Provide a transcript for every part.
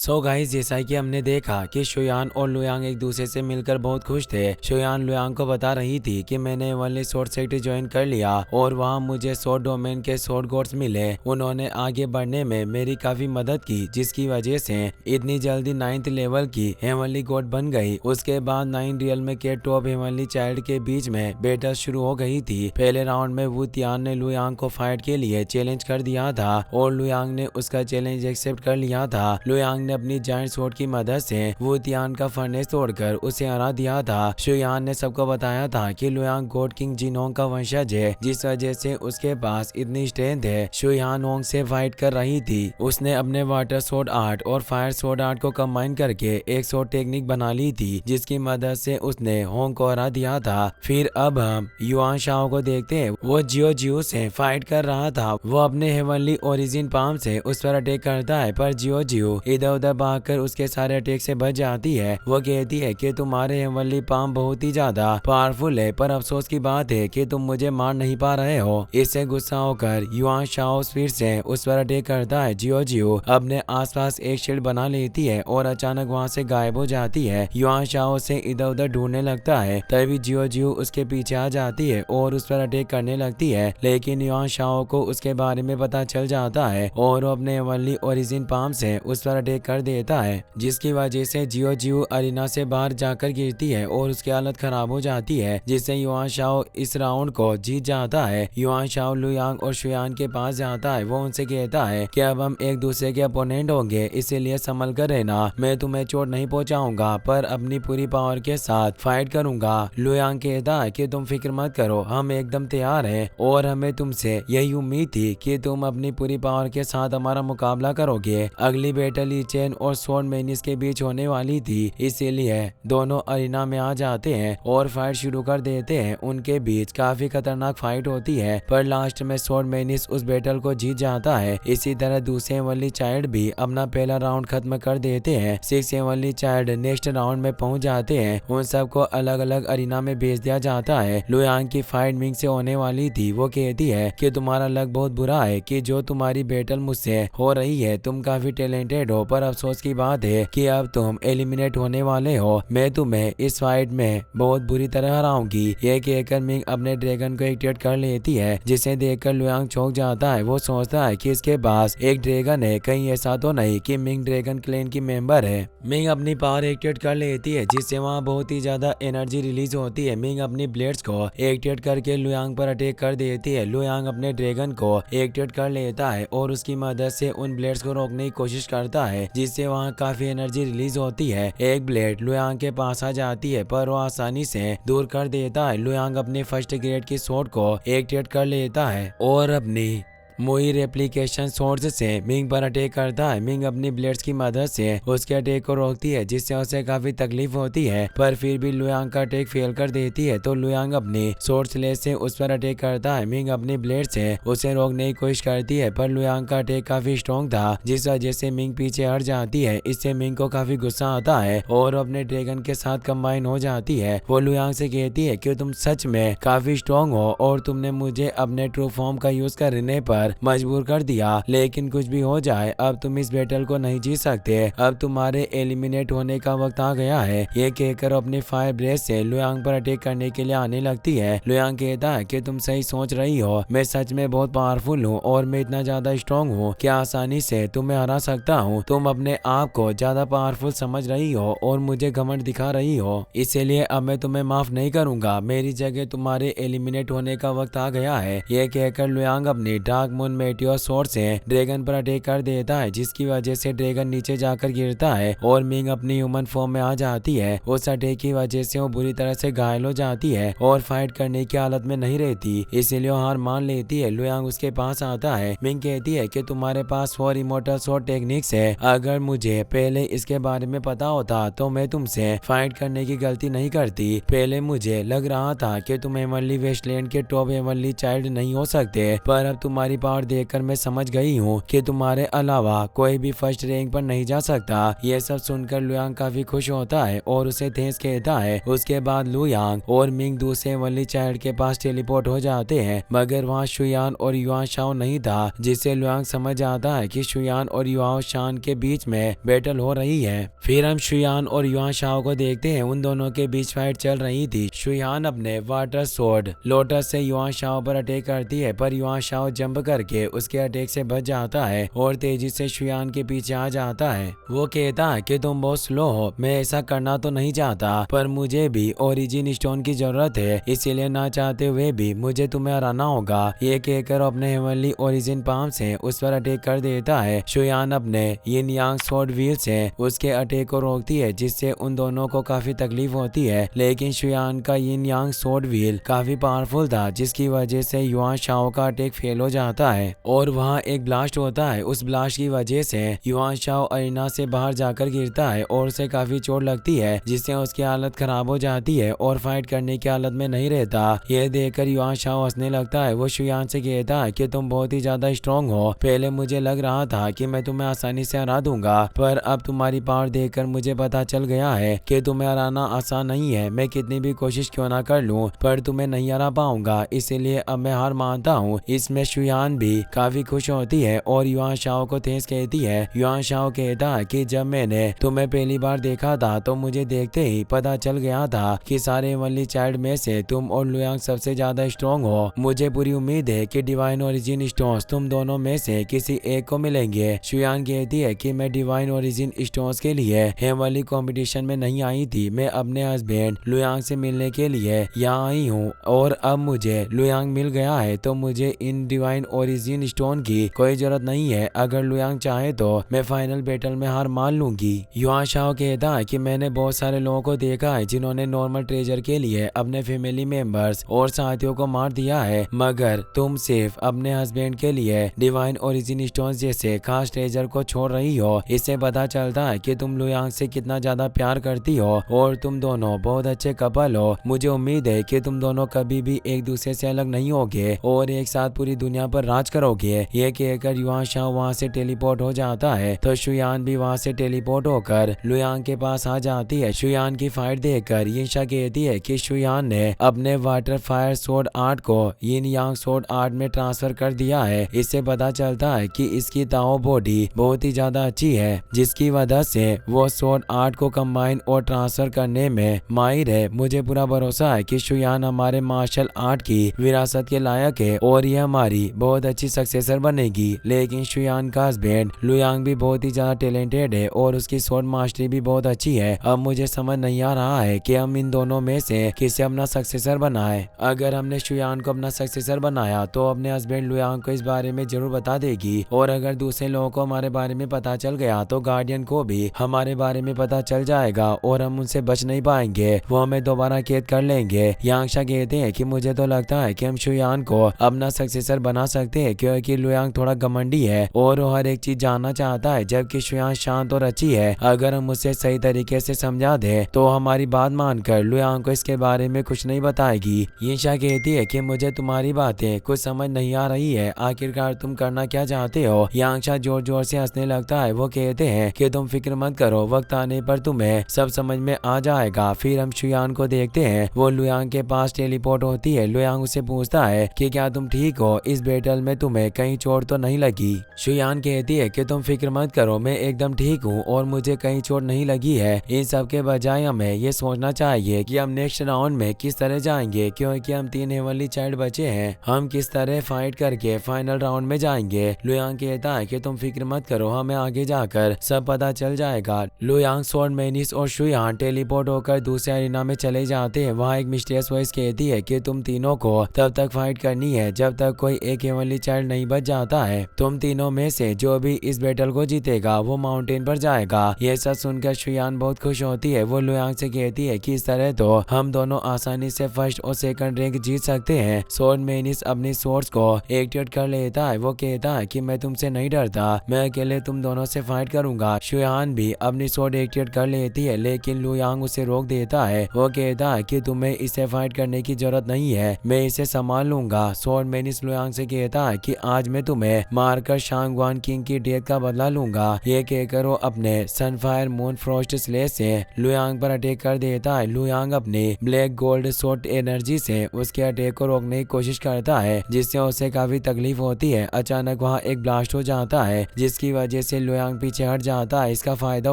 So guys, जैसा कि हमने देखा कि शुयान और लुयांग एक दूसरे से मिलकर बहुत खुश थे। शुयान लुयांग को बता रही थी कि मैंने वाली शॉर्ट सेक्टर ज्वाइन कर लिया और वहां मुझे शॉर्ट डोमेन के शॉर्ट गॉड्स मिले। उन्होंने आगे बढ़ने में मेरी काफी मदद की, जिसकी वजह से इतनी जल्दी 9th लेवल की हेवनली गॉड बन गई। उसके बाद 9 रियल में के टॉप हेवनली चाइल्ड के बीच में बैटल शुरू हो गई थी। पहले राउंड में वू तियान ने लुयांग को फाइट के लिए चैलेंज कर दिया था और लुयांग ने उसका चैलेंज एक्सेप्ट कर लिया था। लुयांग ने अपनी जायंट स्वॉर्ड की मदद से वू तियान का फर्नेस तोड़कर उसे हरा दिया था। शुयान ने सबको बताया था कि लुयांग गॉड किंग जिनोंग का वंशज है, जिस वजह से उसके पास इतनी स्ट्रेंथ है। शुयान होंग से फाइट कर रही थी। उसने अपने वाटर स्वॉर्ड आर्ट और फायर स्वॉर्ड आर्ट को कंबाइन करके एक स्वॉर्ड टेक्निक बना ली थी, जिसकी मदद से उसने होंग को हरा दिया था। फिर अब हम युआन शाओ को देखते हैं। वो जियो जियो से फाइट कर रहा था। वो अपने हेवनली ओरिजिन पाम से उस पर अटैक करता है, पर जियो जियो इधर उधर भागकर उसके सारे अटैक से बच जाती है। वो कहती है कि तुम्हारे हेवनली पाम बहुत ही ज्यादा पावरफुल है, पर अफसोस की बात है कि तुम मुझे मार नहीं पा रहे हो। इससे गुस्सा होकर युआन शाओ फिर से उस पर अटैक करता है। जियो जियो अपने आसपास एक शील्ड बना लेती है और अचानक वहां से गायब हो जाती है। युआन शाओ से इधर उधर ढूंढने लगता है, तभी जियो जियो उसके पीछे आ जाती है और उस पर अटैक करने लगती है। लेकिन युआन शाओ को उसके बारे में पता चल जाता है और वो अपने हेवनली ओरिजिन पाम से उस पर अटैक कर देता है, जिसकी वजह से जियो जियो अरीना से बाहर जाकर गिरती है और उसकी हालत खराब हो जाती है, जिससे युआन शाओ इस राउंड को जीत जाता है। युआन शाओ लुयांग और शुयान के पास जाता है। वो उनसे कहता है कि अब हम एक दूसरे के अपोनेंट होंगे, इसीलिए संभल कर रहना। मैं तुम्हें चोट नहीं पहुंचाऊंगा, पर अपनी पूरी पावर के साथ फाइट करूंगा। लुयांग कहता है कि तुम फिक्र मत करो, हम एकदम तैयार हैं और हमें तुमसे यही उम्मीद थी कि तुम अपनी पूरी पावर के साथ हमारा मुकाबला करोगे। अगली बैटल ली चेन और स्वॉर्ड मैनिस के बीच होने वाली थी, इसीलिए दोनों अरीना में आ जाते हैं और फाइट शुरू कर देते हैं। उनके बीच काफी खतरनाक फाइट होती है, पर लास्ट में स्वॉर्ड मैनिस उस बैटल को जीत जाता है। इसी तरह दूसरे हेवनली चाइल्ड भी अपना पहला राउंड खत्म कर देते हैं। 6 हेवनली चाइल्ड नेक्स्ट राउंड में पहुंच जाते हैं। उन सबको अलग अलग अरीना में भेज दिया जाता है। लुयांग की फाइट मिंग से होने वाली थी। वो कहती है कि तुम्हारा लक बहुत बुरा है कि जो तुम्हारी बैटल मुझसे हो रही है। तुम काफी टैलेंटेड हो, पर अफसोस की बात है कि अब तुम एलिमिनेट होने वाले हो। मैं तुम्हें इस फाइट में बहुत बुरी तरह हराऊंगी। ये कहकर मिंग अपने ड्रैगन को एक्टिवेट कर लेती है, जिसे देखकर लुयांग चौंक जाता है। वो सोचता है कि इसके पास एक ड्रैगन है, कहीं ऐसा तो नहीं कि मिंग ड्रैगन क्लैन की मेंबर है। मिंग अपनी पावर एक्टिवेट कर लेती है, जिससे वहाँ बहुत ही ज्यादा एनर्जी रिलीज होती है। मिंग अपनी ब्लेड्स को एक्टिवेट करके लुयांग पर अटैक कर देती है। लुयांग अपने ड्रैगन को एक्टिवेट कर लेता है और उसकी मदद से उन ब्लेड्स को रोकने की कोशिश करता है, जिससे वहाँ काफी एनर्जी रिलीज होती है। एक ब्लेड लुयांग के पास आ जाती है, पर वो आसानी से दूर कर देता है। लुयांग अपने फर्स्ट ग्रेड की स्वॉर्ड को एक्टिवेट कर लेता है और अपनी मोई रेप्लिकेशन सोर्स से मिंग पर अटैक करता है। मिंग अपनी ब्लेड्स की मदद से उसके अटैक को रोकती है, जिससे उसे काफी तकलीफ होती है, पर फिर भी लुयांग का अटैक फेल कर देती है। तो लुयांग अपनी स्वॉर्ड स्लेश से उस पर अटैक करता है। मिंग अपनी ब्लेड से उसे रोकने की कोशिश करती है, पर लुयांग का अटैक काफी स्ट्रॉन्ग था, जिस वजह से मिंग पीछे हट जाती है। इससे मिंग को काफी गुस्सा आता है और अपने ड्रैगन के साथ कंबाइन हो जाती है। वो लुयांग से कहती है कि तुम सच में काफी स्ट्रॉन्ग हो और तुमने मुझे अपने ट्रू फॉर्म का यूज करने पर मजबूर कर दिया, लेकिन कुछ भी हो जाए अब तुम इस बैटल को नहीं जीत सकते। अब तुम्हारे एलिमिनेट होने का वक्त आ गया है। ये कहकर अपने फायर ब्रेथ से लुयांग पर अटैक करने के लिए आने लगती है। लुयांग कहता है कि तुम सही सोच रही हो, मैं सच में बहुत पावरफुल हूँ और मैं इतना ज्यादा स्ट्रॉन्ग हूँ कि आसानी से तुम्हें हरा सकता हूँ। तुम अपने आप को ज्यादा पावरफुल समझ रही हो और मुझे घमंड दिखा रही हो, इसीलिए अब मैं तुम्हें माफ नहीं करूंगा। मेरी जगह तुम्हारे एलिमिनेट होने का वक्त आ गया है। ये कहकर लुयांग अपनी डार्क मून मेटियोर स्वॉर्ड से ड्रैगन पर अटैक कर देता है, जिसकी वजह से ड्रैगन नीचे जाकर गिरता है और मिंग अपनी ह्यूमन फॉर्म में आ जाती है। उस अटैक की वजह से वो बुरी तरह से घायल हो जाती है और फाइट करने की हालत में नहीं रहती, इसीलिए वो हार मान लेती है। लुयांग उसके पास आता है। मिंग कहती है कि तुम्हारे पास 4 इमोर्टल स्वॉर्ड टेक्निक्स है। अगर मुझे पहले इसके बारे में पता होता तो मैं तुमसे फाइट करने की गलती नहीं करती। पहले मुझे लग रहा था कि तुम हेवनली वेस्टलैंड के टॉप हेवनली चाइल्ड नहीं हो सकते, पर अब तुम्हारी पावर देखकर मैं समझ गई हूँ कि तुम्हारे अलावा कोई भी फर्स्ट रैंक पर नहीं जा सकता। ये सब सुनकर लुयांग काफी खुश होता है और उसे थैंक्स कहता है। उसके बाद लुयांग और मिंग दूसरे वनली चाइल्ड के पास टेलीपोर्ट हो जाते हैं, मगर वहाँ शुयान और युआन शाओ नहीं था, जिससे लुयांग समझ आता है कि शुयान और युआन शान के बीच में बैटल हो रही है। फिर हम शुयान और युआन शाओ को देखते हैं। उन दोनों के बीच फाइट चल रही थी। शुयान अपने वाटर सोर्ड लोटस से युआन शाओ पर अटैक करती है, पर युआन शाओ जंप करके उसके अटैक से बच जाता है और तेजी से शुयान के पीछे आ जाता है। वो कहता है कि तुम बहुत स्लो हो, मैं ऐसा करना तो नहीं चाहता, पर मुझे भी ओरिजिन स्टोन की जरूरत है, इसीलिए ना चाहते हुए भी मुझे तुम्हें हराना होगा। ये कहकर अपने हेवनली ओरिजिन पाम से उस पर अटैक कर देता है। शुयान अपने यिन यांग स्वॉर्ड व्हील से उसके अटैक को रोकती है, जिससे उन दोनों को काफी तकलीफ होती है, लेकिन शुयान का यिन यांग स्वॉर्ड व्हील काफी पावरफुल था, जिसकी वजह से युआन शाओ का अटैक फेल हो जाता है और वहाँ एक ब्लास्ट होता है। उस ब्लास्ट की वजह से युआन शाओ अरीना से बाहर जाकर गिरता है और उसे काफी चोट लगती है, जिससे उसकी हालत खराब हो जाती है और फाइट करने की हालत में नहीं रहता। यह देखकर युआन शाओ हंसने लगता है। वो शुयान से कहता है कि तुम बहुत ही ज्यादा स्ट्रॉन्ग हो, पहले मुझे लग रहा था कि मैं तुम्हें आसानी से हरा दूंगा, पर अब तुम्हारी पावर देखकर मुझे पता चल गया है कि तुम्हें हराना आसान नहीं है। मैं कितनी भी कोशिश क्यों ना कर लूं, पर तुम्हें नहीं हरा पाऊंगा, इसीलिए अब मैं हार मानता हूँ। इसमें शुयान भी काफी खुश होती है और युआन शाओ को थैंक्स कहती है। युआन शाओ कहता है कि जब मैंने तुम्हें पहली बार देखा था तो मुझे देखते ही पता चल गया था कि सारे वनली चाइल्ड में से तुम और लुयांग सबसे ज्यादा स्ट्रॉन्ग हो। मुझे पूरी उम्मीद है कि डिवाइन ओरिजिन स्टोन्स तुम दोनों में से किसी एक को मिलेंगे। शुयान कहती है कि मैं डिवाइन ओरिजिन स्टोन्स के लिए हेवनली कंपटीशन में नहीं आई थी, मैं अपने हस्बैंड लुयांग से मिलने के लिए यहाँ आई हूँ और अब मुझे लुयांग मिल गया है, तो मुझे इन डिवाइन ओरिजिन स्टोन की कोई जरूरत नहीं है। अगर लुयांग चाहे तो मैं फाइनल बैटल में हार मान लूंगी। युआन शाओ कहता है कि मैंने बहुत सारे लोगों को देखा है जिन्होंने नॉर्मल ट्रेजर के लिए अपने फैमिली मेंबर्स और साथियों को मार दिया है, मगर तुम सिर्फ अपने हस्बैंड के लिए डिवाइन ओरिजिन स्टोन जैसे खास ट्रेजर को छोड़ रही हो। इससे पता चलता है कि तुम लुयांग से कितना ज्यादा प्यार करती हो और तुम दोनों बहुत अच्छे कपल हो। मुझे उम्मीद है कि तुम दोनों कभी भी एक दूसरे से अलग नहीं होगे और एक साथ पूरी दुनिया पर राज करोगे। ये कहकर युआन शाओ वहाँ से टेलीपोर्ट हो जाता है, तो शुयान भी वहाँ से टेलीपोर्ट होकर लुयांग के पास आ जाती है। शुयान की फाइट देखकर यिनशा कहती है कि शुयान ने अपने वाटर फायर सोर्ड आर्ट को यिन यांग सोर्ड आर्ट में ट्रांसफर कर दिया है। इससे पता चलता है कि इसकी ताओ बॉडी बहुत ही ज्यादा अच्छी है, जिसकी वजह से वो सोर्ड आर्ट को कंबाइन और ट्रांसफर करने में माहिर है। मुझे पूरा भरोसा है कि शुयान हमारे मार्शल आर्ट की विरासत के लायक है और ये हमारी बहुत अच्छी सक्सेसर बनेगी। लेकिन शुयान का हस्बैंड लुयांग भी बहुत ही ज्यादा टैलेंटेड है और उसकी स्वॉर्ड मास्टरी भी बहुत अच्छी है। अब मुझे समझ नहीं आ रहा है कि हम इन दोनों में से किसे अपना सक्सेसर बनाए। अगर हमने शुयान को अपना सक्सेसर बनाया तो अपने हस्बैंड लुयांग को इस बारे में जरूर बता देगी, और अगर दूसरे लोगों को हमारे बारे में पता चल गया तो गार्डियन को भी हमारे बारे में पता चल जाएगा और हम उनसे बच नहीं पाएंगे, वो हमें दोबारा कैद कर लेंगे। यांगशा कहते हैं कि मुझे तो लगता है कि हम शुयान को अपना सक्सेसर बना सकते हैं, क्योंकि लुयांग थोड़ा घमंडी है और वो हर एक चीज जानना चाहता है, जबकि शुयान शांत और अच्छी है। अगर हम उसे सही तरीके से समझा दे तो हमारी बात मानकर लुयांग को इसके बारे में कुछ नहीं बताएगी। यिनशा कहती है कि मुझे तुम्हारी बातें कुछ समझ नहीं आ रही है, आखिरकार तुम करना क्या चाहते हो। यांगशा जोर जोर से हंसने लगता है। वो कहते हैं कि तुम फिक्र मत करो, वक्त आने पर तुम्हें सब समझ में आ जाएगा। फिर हम शुयान को देखते हैं, वो लुयांग के पास टेलीपोर्ट होती है। लुयांग उसे पूछता है कि क्या तुम ठीक हो, इस बैटल में तुम्हें कहीं चोट तो नहीं लगी। शुयान कहती है कि तुम फिक्र मत करो, मैं एकदम ठीक हूँ और मुझे कहीं चोट नहीं लगी है। इन सब के बजाय हमें ये सोचना चाहिए कि हम नेक्स्ट राउंड में किस तरह जाएंगे, क्योंकि हम 3 हेवनली चाइल्ड बचे हैं। हम किस तरह फाइट करके फाइनल राउंड में जाएंगे। लुयांग कहता है कि तुम फिक्र मत करो, हमें आगे जाकर सब पता चल जाएगा। लुयांग, स्वॉर्ड मैनिस और शुयान टेलीपोर्ट होकर दूसरे अरीना में चले जाते हैं। वहाँ एक मिस्टीरियस वॉइस कहती है कि तुम तीनों को तब तक फाइट करनी है जब तक कोई एक हेवनली चाइल्ड नहीं बच जाता है। तुम तीनों में से जो भी इस बैटल को जीतेगा वो माउंटेन पर जाएगा। ये सब सुनकर शुयान बहुत खुश होती है। वो लुयांग से कहती है कि इस तरह तो हम दोनों आसानी से फर्स्ट और सेकंड रैंक जीत सकते हैं। स्वॉर्ड मैनिस अपनी स्वॉर्ड्स को एक्टिवेट कर लेता है। वो कहता है कि मैं तुमसे नहीं डरता, मैं अकेले तुम दोनों से फाइट करूंगा। शुयान भी अपनी स्वॉर्ड एक्टिवेट कर लेती है, लेकिन लुयांग उसे रोक देता है। वो कहता है कि तुम्हें इसे फाइट करने की जरूरत नहीं है, मैं इसे संभाल लूंगा। स्वॉर्ड मैनिस लुयांग से कहता कहता है कि आज मैं तुम्हें मारकर शांगवान किंग की डेथ का बदला लूंगा। ये कहकर वो अपने सनफायर मून फ्रॉस्ट स्लेश से लुयांग पर अटैक कर देता है। लुयांग अपनी ब्लैक गोल्ड शॉट एनर्जी से उसके अटैक को रोकने की कोशिश करता है, जिससे उसे काफी तकलीफ होती है। अचानक वहाँ एक ब्लास्ट हो जाता है, जिसकी वजह से लुयांग पीछे हट जाता है। इसका फायदा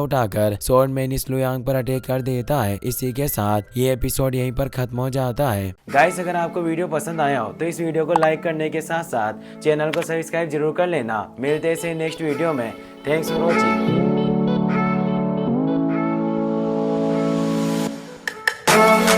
उठाकर स्वॉर्डमैन इस लुयांग पर अटैक कर देता है। इसी के साथ ये एपिसोड यहीं पर खत्म हो जाता है। गाइस, अगर आपको वीडियो पसंद आया हो तो इस वीडियो को लाइक करने के साथ साथ चैनल को सब्सक्राइब जरूर कर लेना। मिलते हैं नेक्स्ट वीडियो में। Thanks for watching.